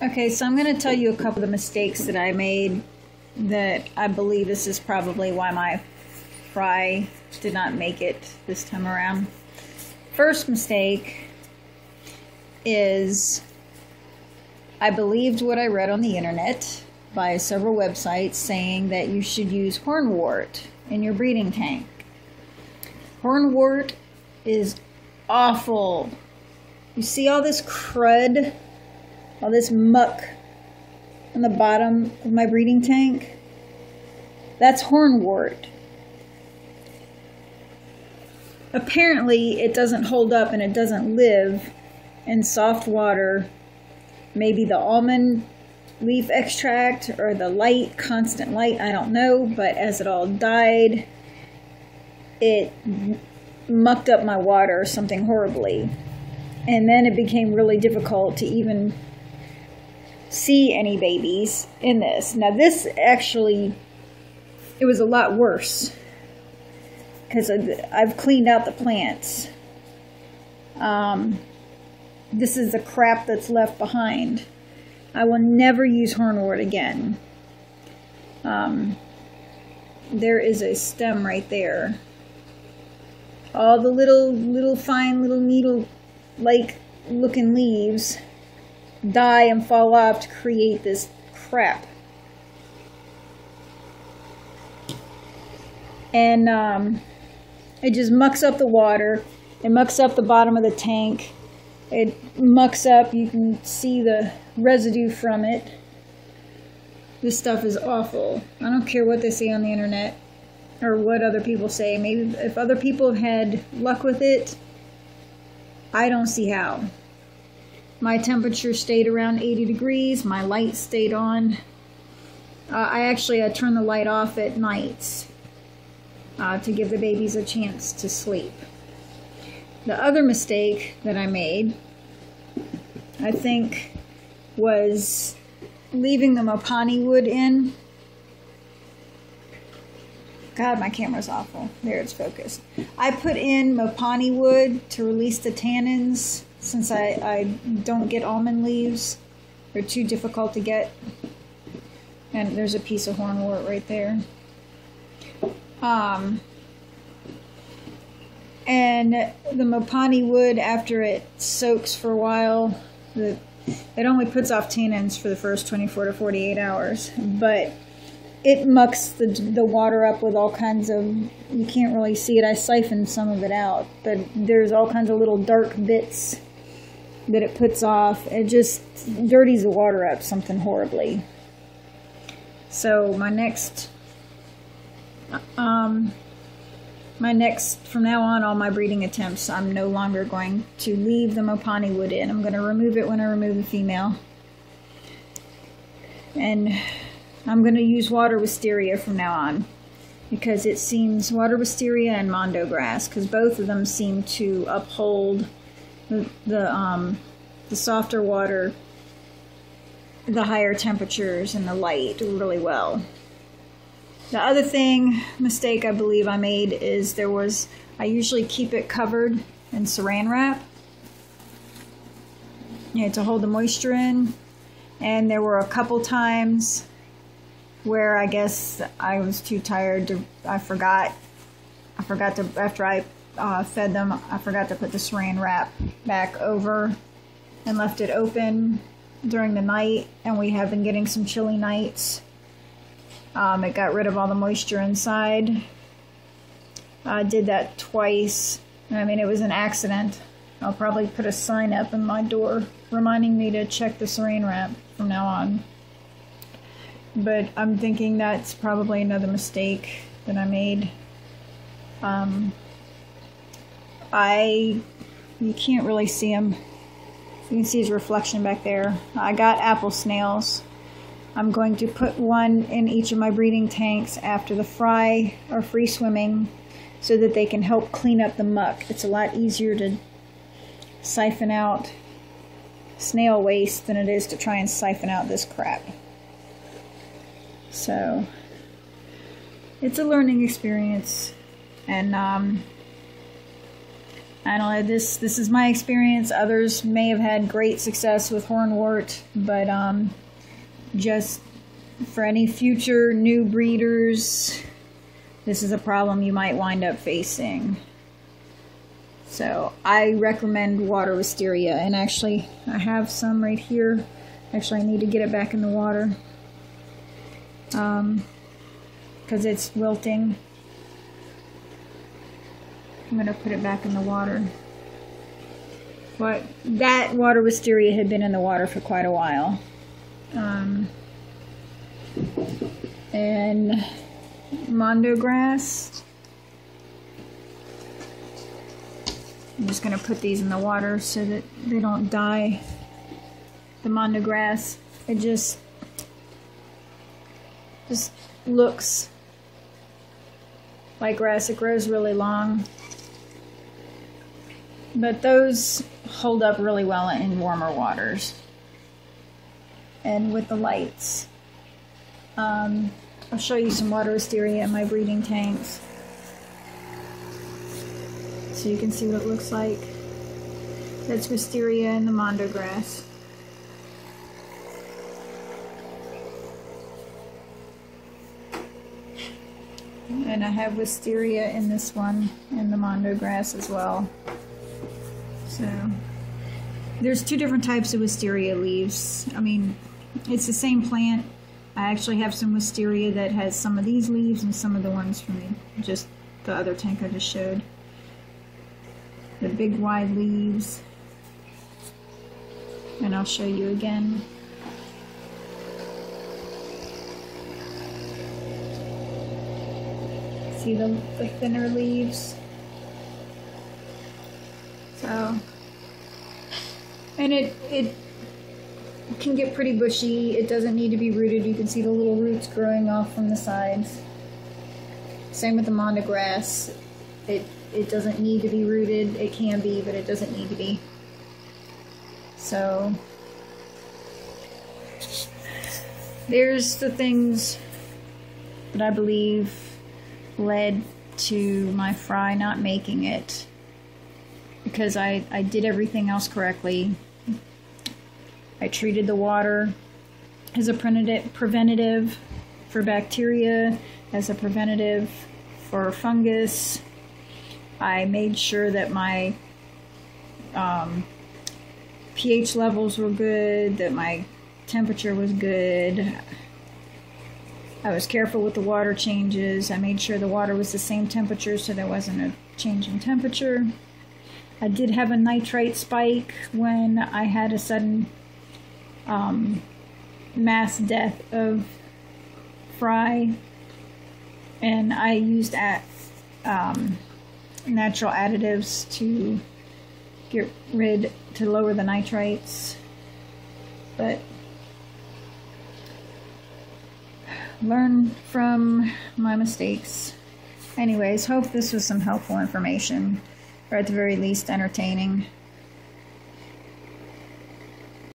Okay, so I'm going to tell you a couple of the mistakes that I made that I believe this is probably why my fry did not make it this time around. First mistake is I believed what I read on the internet by several websites saying that you should use hornwort in your breeding tank. Hornwort is awful. You see all this crud, all this muck on the bottom of my breeding tank? That's hornwort. Apparently it doesn't hold up and it doesn't live in soft water. Maybe the almond leaf extract or the light, constant light, I don't know, but as it all died, it mucked up my water something horribly. And then it became really difficult to even see any babies in this. Now this actually, it was a lot worse because I've cleaned out the plants. This is the crap that's left behind. I will never use hornwort again. There is a stem right there. All the little fine little needle-like looking leaves die and fall off to create this crap. And it just mucks up the water. It mucks up the bottom of the tank. It mucks up, you can see the residue from it. This stuff is awful. I don't care what they say on the internet or what other people say. Maybe if other people have had luck with it, I don't see how. My temperature stayed around 80 degrees. My light stayed on. I turn the light off at nights to give the babies a chance to sleep. The other mistake that I made, I think, was leaving the mopani wood in. God, my camera's awful. There, it's focused. I put in mopani wood to release the tannins since I don't get almond leaves. They're too difficult to get. And there's a piece of hornwort right there. And the mopani wood, after it soaks for a while, it only puts off tannins for the first 24 to 48 hours. But it mucks the water up with all kinds of, you can't really see it. I siphoned some of it out. But there's all kinds of little dark bits that it puts off. It just dirties the water up something horribly. So my next, from now on, all my breeding attempts, I'm no longer going to leave the mopani wood in. I'm going to remove it when I remove the female. And I'm going to use water wisteria from now on, because it seems, water wisteria and mondo grass, because both of them seem to uphold the softer water, the higher temperatures, and the light really well. The other mistake I believe I made is I usually keep it covered in saran wrap, to hold the moisture in. And there were a couple times where I guess I was too tired to, I forgot to, after I fed them, I forgot to put the saran wrap back over and left it open during the night, and we have been getting some chilly nights. It got rid of all the moisture inside. I did that twice. I mean, it was an accident. I'll probably put a sign up in my door reminding me to check the saran wrap from now on. But I'm thinking that's probably another mistake that I made. You can't really see him. You can see his reflection back there. I got apple snails. I'm going to put one in each of my breeding tanks after the fry are free swimming so that they can help clean up the muck. It's a lot easier to siphon out snail waste than it is to try and siphon out this crap. So it's a learning experience, and I don't know, this is my experience. Others may have had great success with hornwort, but just for any future new breeders, this is a problem you might wind up facing. So I recommend water wisteria, and actually I have some right here. Actually, I need to get it back in the water because it's wilting. I'm going to put it back in the water. But that water wisteria had been in the water for quite a while. And mondo grass. I'm just going to put these in the water so that they don't die. The mondo grass, it just looks like grass. It grows really long. But those hold up really well in warmer waters and with the lights. I'll show you some water wisteria in my breeding tanks so you can see what it looks like. That's wisteria in the mondo grass. And I have wisteria in this one, in the mondo grass as well. So, there's two different types of wisteria leaves. I mean, it's the same plant. I actually have some wisteria that has some of these leaves and some of the ones from just the other tank I just showed. The big wide leaves. And I'll show you again. See the thinner leaves? So, and it can get pretty bushy. It doesn't need to be rooted. You can see the little roots growing off from the sides. Same with the mondo grass. It doesn't need to be rooted. It can be, but it doesn't need to be. So, there's the things that I believe led to my fry not making it, because I did everything else correctly. I treated the water as a preventative for bacteria, as a preventative for fungus. I made sure that my pH levels were good, that my temperature was good. I was careful with the water changes. I made sure the water was the same temperature so there wasn't a change in temperature. I did have a nitrite spike when I had a sudden mass death of fry, and I used natural additives to lower the nitrites. But learn from my mistakes. Anyways, hope this was some helpful information, or at the very least entertaining.